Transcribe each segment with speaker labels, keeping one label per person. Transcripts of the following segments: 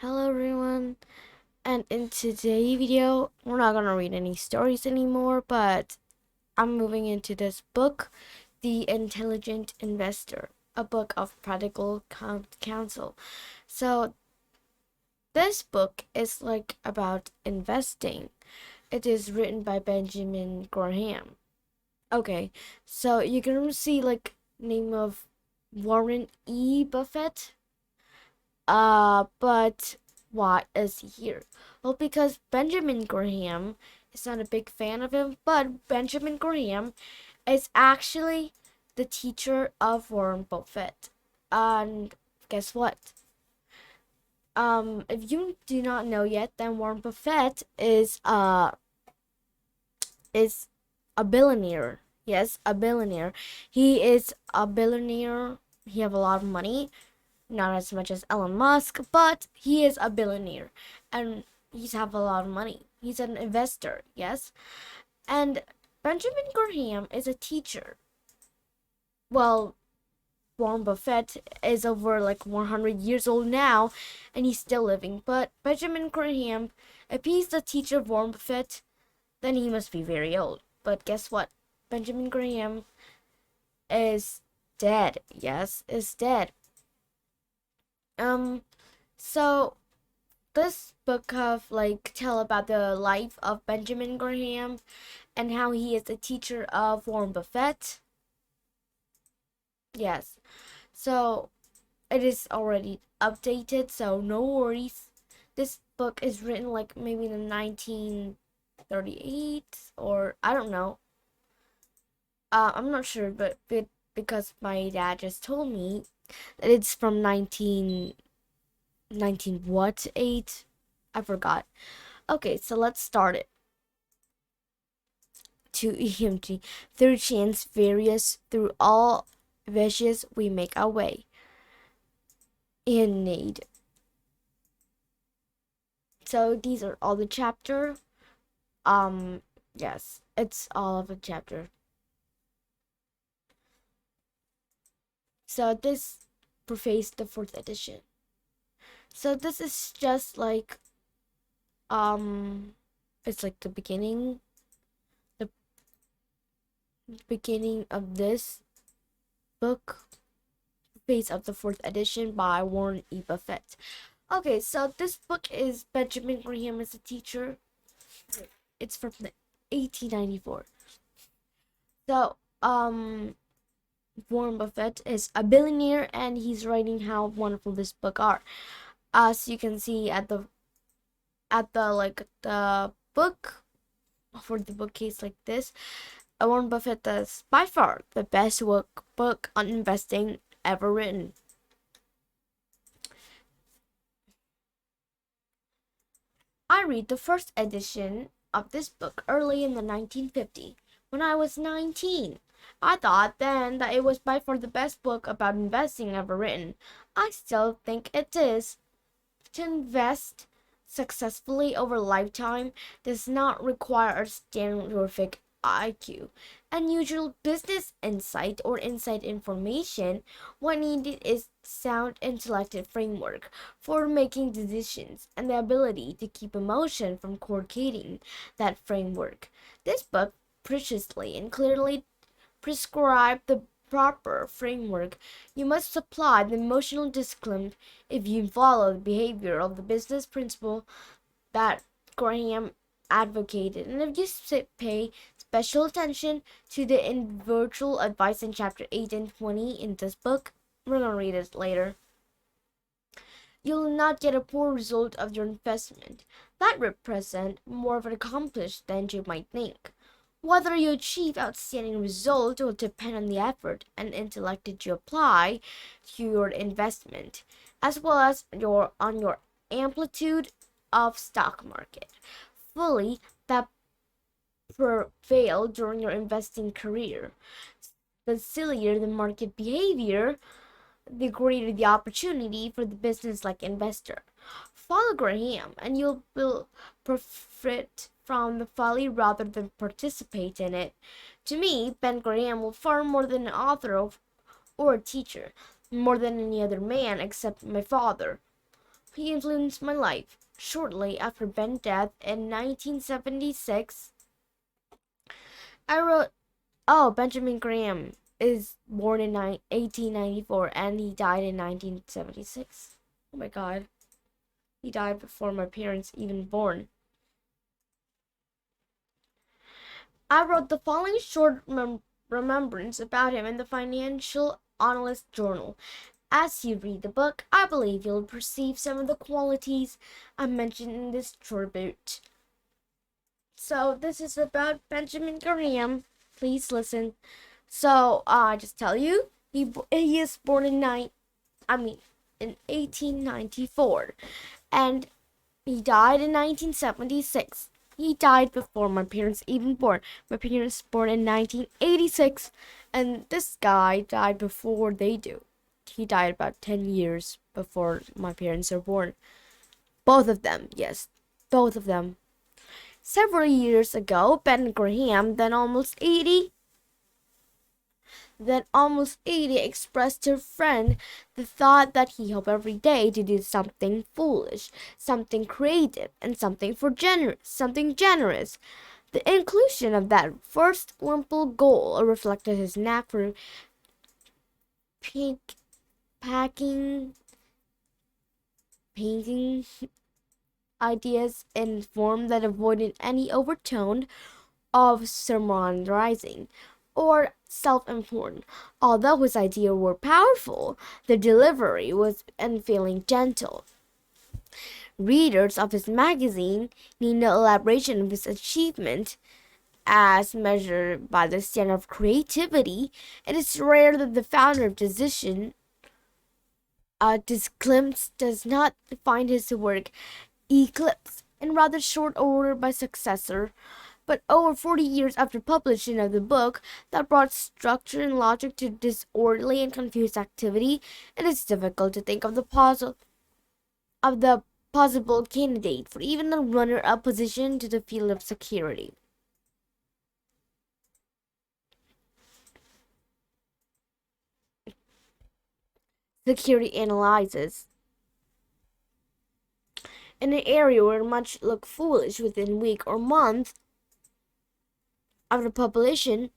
Speaker 1: Hello everyone, and in today's video, we're not gonna read any stories anymore, but I'm moving into this book, The Intelligent Investor, a book of practical counsel. So this book is like about investing. It is written by Benjamin Graham. Okay, so you're gonna see like name of Warren E. Buffett. But why is he here? Well, because Benjamin Graham is not a big fan of him, but Benjamin Graham is actually the teacher of Warren Buffett. And guess what? If you do not know yet, then Warren Buffett is a billionaire. Yes, a billionaire. He is a billionaire. He have a lot of money, not as much as Elon Musk, but he is a billionaire and he's have a lot of money. He's an investor, yes. And Benjamin Graham is a teacher. Well, Warren Buffett is over like 100 years old now and he's still living. But Benjamin Graham, if he's the teacher of Warren Buffett, then he must be very old. But guess what? Benjamin Graham is dead. Yes, is dead. So this book of like tell about the life of Benjamin Graham and how he is a teacher of Warren Buffett. Yes. So it is already updated, so no worries. This book is written like maybe in the 1938 or I don't know. I'm not sure, but because my dad just told me that it's from 19 what 8? I forgot. Okay, so let's start it. To EMT, through chance various, through all wishes we make our way in need. So these are all the chapter. Yes, it's all of a chapter. So this preface the fourth edition. So this is just like it's like the beginning of this book, Face of the Fourth Edition by Warren E. Buffett. Okay, so this book is Benjamin Graham as a teacher. It's from the 1894. So, Warren Buffett is a billionaire and he's writing how wonderful this book are. As you can see at the book for the bookcase like this, Warren Buffett is by far the best book on investing ever written. I read the first edition of this book early in the 1950s when I was 19. I thought then that it was by far the best book about investing ever written. I still think it is. To invest successfully over a lifetime does not require a scientific IQ, unusual business insight, or inside information. What needed is sound intellectual framework for making decisions and the ability to keep emotion from coordinating that framework. This book preciously and clearly prescribed the proper framework. You must supply the emotional discipline if you follow the behavior of the business principle that Graham advocated. And if you pay special attention to the individual advice in chapter 8 and 20 in this book, we're going to read it later, you'll not get a poor result of your investment. That represent more of an accomplished than you might think. Whether you achieve outstanding results will depend on the effort and intellect that you apply to your investment, as well as your amplitude of stock market. Fully that prevail during your investing career. The sillier the market behavior, the greater the opportunity for the business-like investor. Follow Graham, and you'll profit from the folly rather than participate in it. To me, Ben Graham will far more than an author or a teacher, more than any other man except my father. He influenced my life. Shortly after Ben's death in 1976, I wrote, oh, Benjamin Graham is born in 1894 and he died in 1976. Oh my god. He died before my parents even born. I wrote the following short remembrance about him in the Financial Analyst Journal. As you read the book, I believe you'll perceive some of the qualities I mentioned in this tribute. So this is about Benjamin Graham. Please listen. So I just tell you, he is born in 1894, and he died in 1976. He died before my parents even born. My parents born in 1986, and this guy died before they do. He died about 10 years before my parents are born. Both of them, yes, both of them. Several years ago, Ben Graham, then almost 80, expressed to a friend the thought that he hoped every day to do something foolish, something creative, and something generous. The inclusion of that first simple goal reflected his knack for packing, painting ideas in form that avoided any overtone of sermonizing or self-important. Although his ideas were powerful, the delivery was unfailing gentle. Readers of his magazine need no elaboration of his achievement. As measured by the standard of creativity, it is rare that the founder of Decision Disglimpse does not find his work eclipsed in rather short order by successor. But over 40 years after publishing of the book that brought structure and logic to disorderly and confused activity, it is difficult to think of the possible candidate for even the runner-up position to the field of security. Security analysis. In an area where much look foolish within a week or month after publication,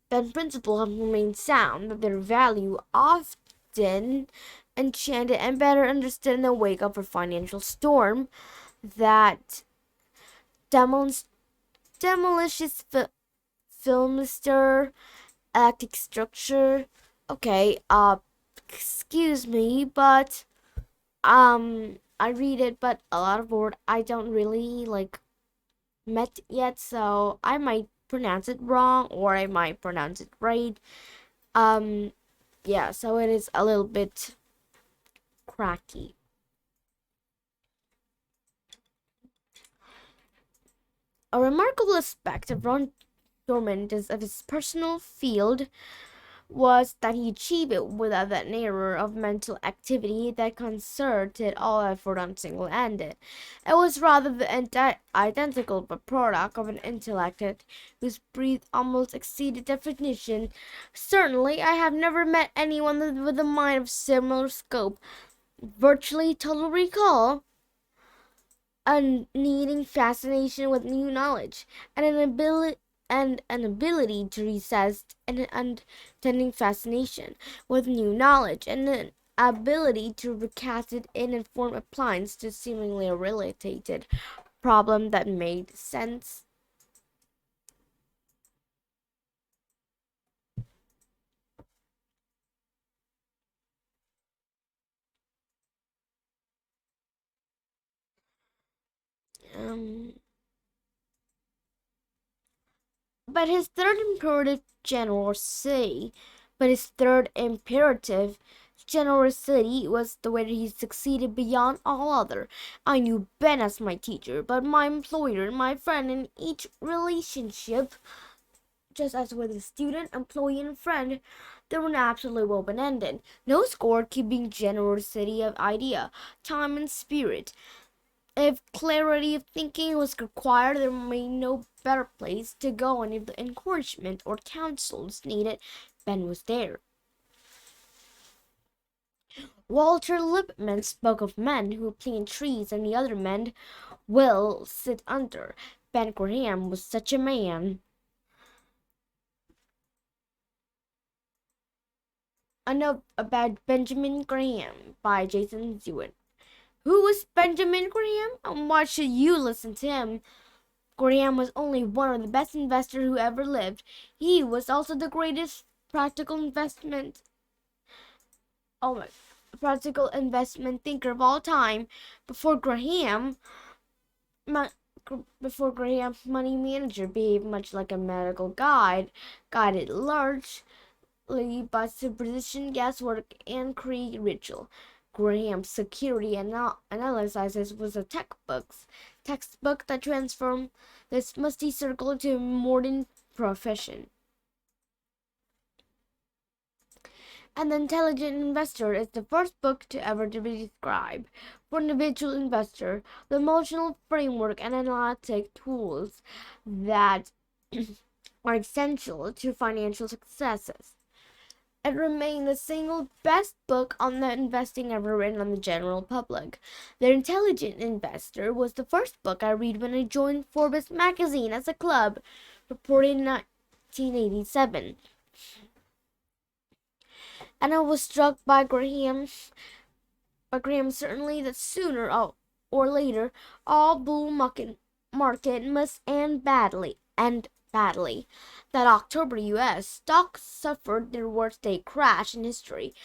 Speaker 1: then principles have remained sound, that their value often enchanted and better understood in the wake of a financial storm that demolishes filmster electric structure. Okay, excuse me, but I read it, but a lot of word I don't really met yet, so I might pronounce it wrong or I might pronounce it right. Yeah, so it is a little bit cracky. A remarkable aspect of Ron Dorman's of his personal field was that he achieved it without that error of mental activity that concerted all effort on single-ended. It was rather the identical product of an intellect whose breadth almost exceeded definition. Certainly, I have never met anyone with a mind of similar scope, virtually total recall, unneeding fascination with new knowledge, and an ability to resist an unending fascination with new knowledge, and an ability to recast it in and form appliance to seemingly a related problem that made sense. Um, but his third imperative generosity, but his third imperative generosity was the way that he succeeded beyond all other. I knew Ben as my teacher, but my employer, my friend in each relationship, just as with a student, employee, and friend, they were absolutely open-ended. No score-keeping generosity of idea, time, and spirit. If clarity of thinking was required, there may no better place to go, and if the encouragement or counsels needed, Ben was there. Walter Lippmann spoke of men who plant trees and the other men will sit under. Ben Graham was such a man. A note about Benjamin Graham by Jason Zewin. Who was Benjamin Graham, and why should you listen to him? Graham was only one of the best investors who ever lived. He was also the greatest practical investment thinker of all time. Before Graham, money manager behaved much like a medical guide, guided largely by superstition, guesswork, and Cree ritual. Graham's security analysis was a textbook that transformed this musty circle into a modern profession. An Intelligent Investor is the first book to ever to be described for an individual investor the emotional framework and analytic tools that are essential to financial successes. It remained the single best book on the investing ever written on the general public. The Intelligent Investor was the first book I read when I joined Forbes magazine as a club, reported in 1987. And I was struck by Graham certainly that sooner or later all bull market must end badly. That October U.S. stocks suffered their worst day crash in history,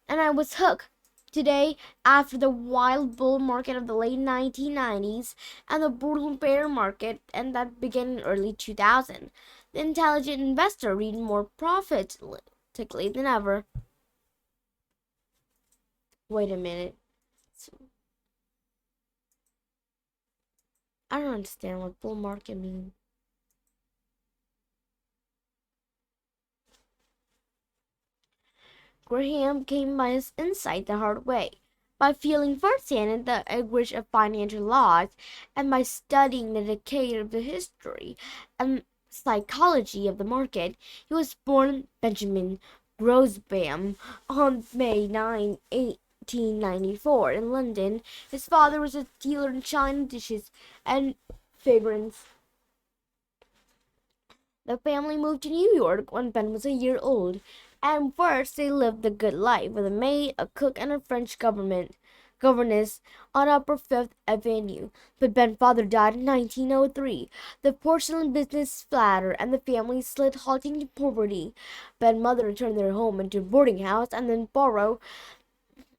Speaker 1: and I was hooked. Today, after the wild bull market of the late 1990s and the brutal bear market and that began in early 2000, the Intelligent Investor read more prophetically than ever. Wait a minute. I don't understand what bull market means. Graham came by his insight the hard way, by feeling firsthand the anguish of financial loss, and by studying the decay of the history and psychology of the market. He was born Benjamin Grosbam on May 9, 1894 in London. His father was a dealer in china dishes and figurines. The family moved to New York when Ben was a year old, and first they lived the good life with a maid, a cook, and a French governess on Upper Fifth Avenue. But Ben's father died in 1903. The porcelain business flattered, and the family slid halting to poverty. Ben's mother turned their home into a boarding house,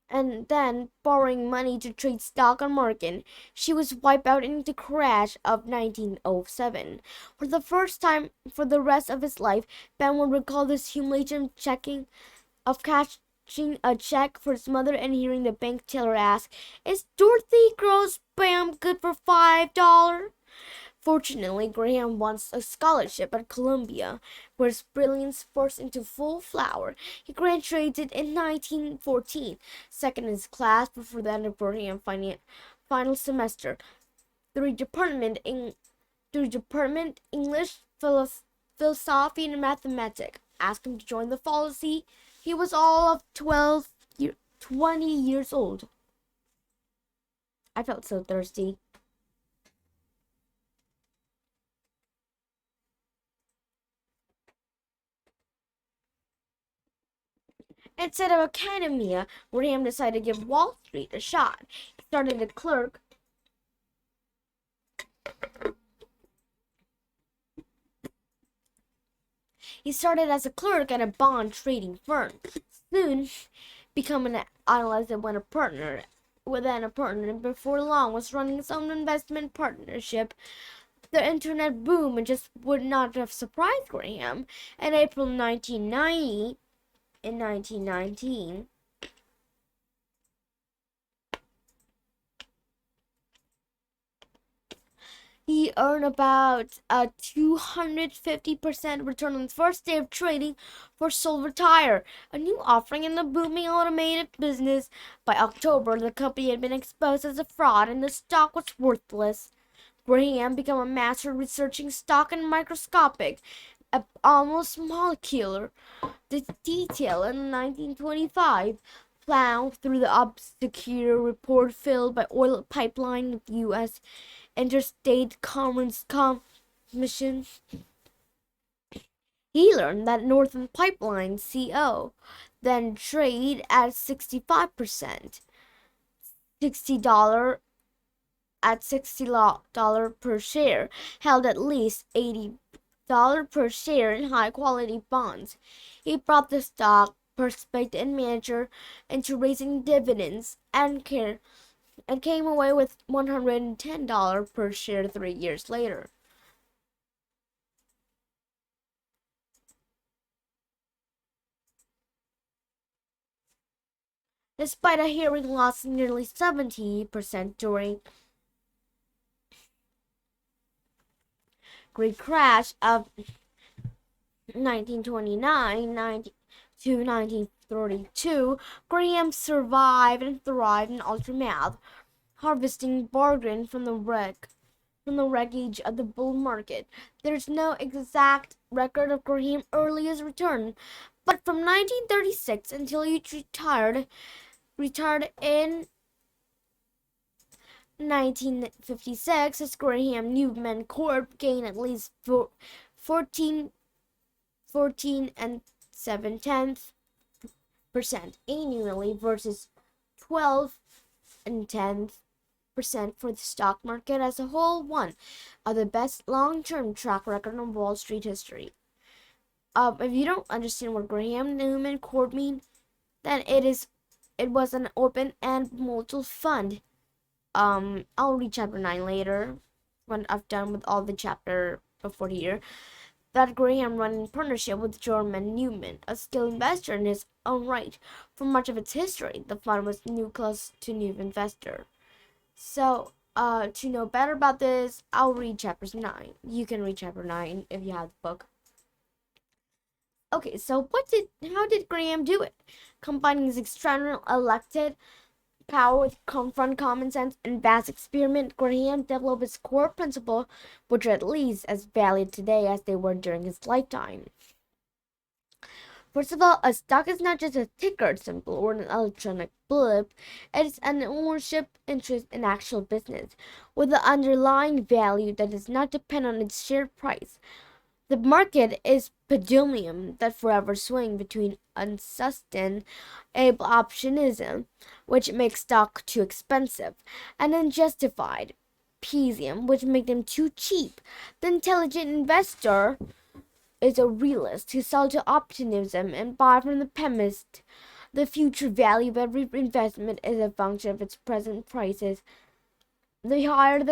Speaker 1: and then borrowing money to trade stock on market. She was wiped out in the crash of 1907. For the first time for the rest of his life, Ben would recall this humiliation of cashing a check for his mother and hearing the bank teller ask, "Is Dorothy Grosbam good for $5?" Fortunately, Graham won a scholarship at Columbia, where his brilliance burst into full flower. He graduated in 1914, second in his class before the end of Graham's final semester. Through department English, philosophy, and mathematics. Asked him to join the faculty. He was all of 20 years old. I felt so thirsty. Instead of academia, Graham decided to give Wall Street a shot. He started as a clerk at a bond trading firm. Soon became an analyst and a partner, and before long was running his own investment partnership. The internet boom just would not have surprised Graham. In April 1919, he earned about a 250% return on the first day of trading for Silver Tire, a new offering in the booming automotive business. By October, the company had been exposed as a fraud and the stock was worthless. Graham became a master researching stock and microscopic, almost molecular detail in 1925. plow through the obscure report filled by oil pipeline of U.S. Interstate Commerce Commission. He learned that Northern Pipeline Co. then trade at 65%, $60 at $60 per share, held at least $80 per share in high quality bonds. He brought the stock prospector and manager into raising dividends and came away with $110 per share 3 years later. Despite a hearing loss of nearly 70% during Great crash of 1929 to 1932, Graham survived and thrived in ultramouth, harvesting bargain from the wreckage of the bull market. There's no exact record of Graham's earliest return, but from 1936 until he retired in 1956, his Graham Newman Corp gained at least 14 and 7/10% annually versus 12 and 10% for the stock market as a whole, one of the best long-term track record in Wall Street history. If you don't understand what Graham Newman Corp means, then it was an open and mutual fund. I'll read chapter 9 later when I've done with all the chapter before here. That Graham ran in partnership with Jorman Newman, a skilled investor in his own right. For much of its history, the fund was nucleus to new investor. So, to know better about this, I'll read chapters 9. You can read chapter 9 if you have the book. Okay, so how did Graham do it? Combining his external elected power with confront common sense and vast experiment, Graham developed his core principle, which are at least as valid today as they were during his lifetime. First of all, a stock is not just a ticker symbol or an electronic blip. It's an ownership interest in actual business, with the underlying value that does not depend on its share price. The market is pendulum that forever swing between unsustainable optimism, which makes stock too expensive, and unjustified pessimism, which makes them too cheap. The intelligent investor is a realist who sells to optimism and buy from the pessimist. The future value of every investment is a function of its present prices. The higher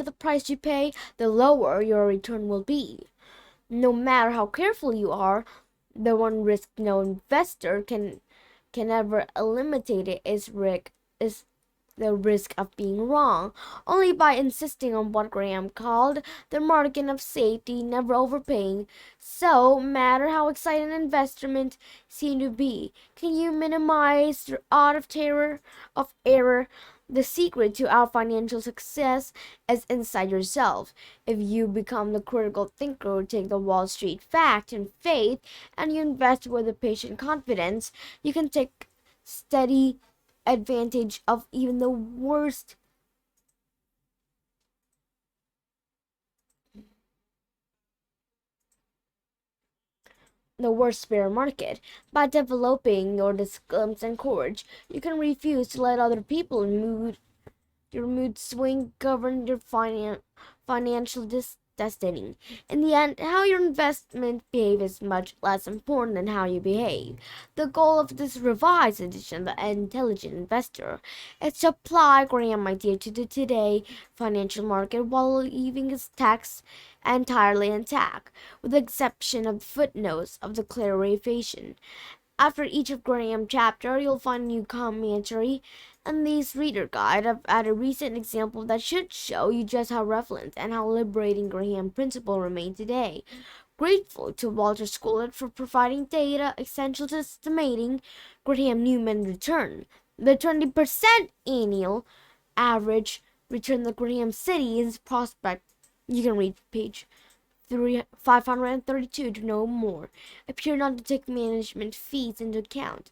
Speaker 1: the price you pay, the lower your return will be. No matter how careful you are, the one risk no investor can ever eliminate is the risk of being wrong, only by insisting on what Graham called the margin of safety, never overpaying. So, matter how exciting an investment seems to be, can you minimize the odds of error? The secret to our financial success is inside yourself. If you become the critical thinker, take the Wall Street fact and faith, and you invest with a patient confidence, you can take steady advantage of even the worst bear market. By developing your disciplines and courage, you can refuse to let other people your mood swing govern your financial destiny. In the end, how your investment behave is much less important than how you behave. The goal of this revised edition, The Intelligent Investor, is to apply Graham idea to the today financial market while leaving its text entirely intact, with the exception of the footnotes of the clarification. After each of Graham's chapter, you'll find a new commentary and this reader guide. I've added a recent example that should show you just how relevant and how liberating Graham principles remain today. Grateful to Walter Scollett for providing data essential to estimating Graham Newman return. The 20% annual average Return the Graham City's prospect. You can read page 532 to know more. Appear not to take management fees into account.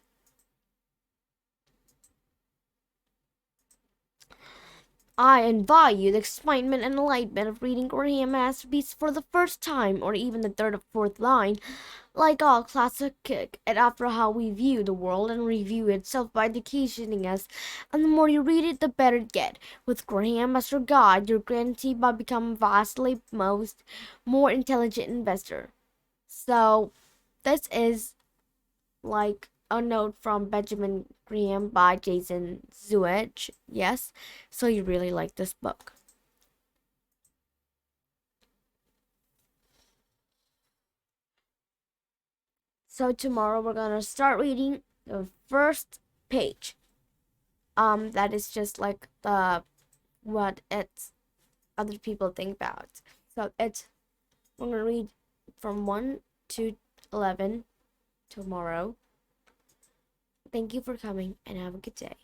Speaker 1: I envy you the excitement and enlightenment of reading Graham masterpiece for the first time, or even the third or fourth line, like all classic kick, and after how we view the world and review itself by educating us, and the more you read it, the better it get. With Graham as your guide, you're guaranteed by becoming vastly more intelligent investor. So this is like a note from Benjamin Graham by Jason Zuech. Yes, so you really like this book. So tomorrow we're gonna start reading the first page. That is just like the what it's other people think about. So it's we're gonna read from 1 to 11 tomorrow. Thank you for coming and have a good day.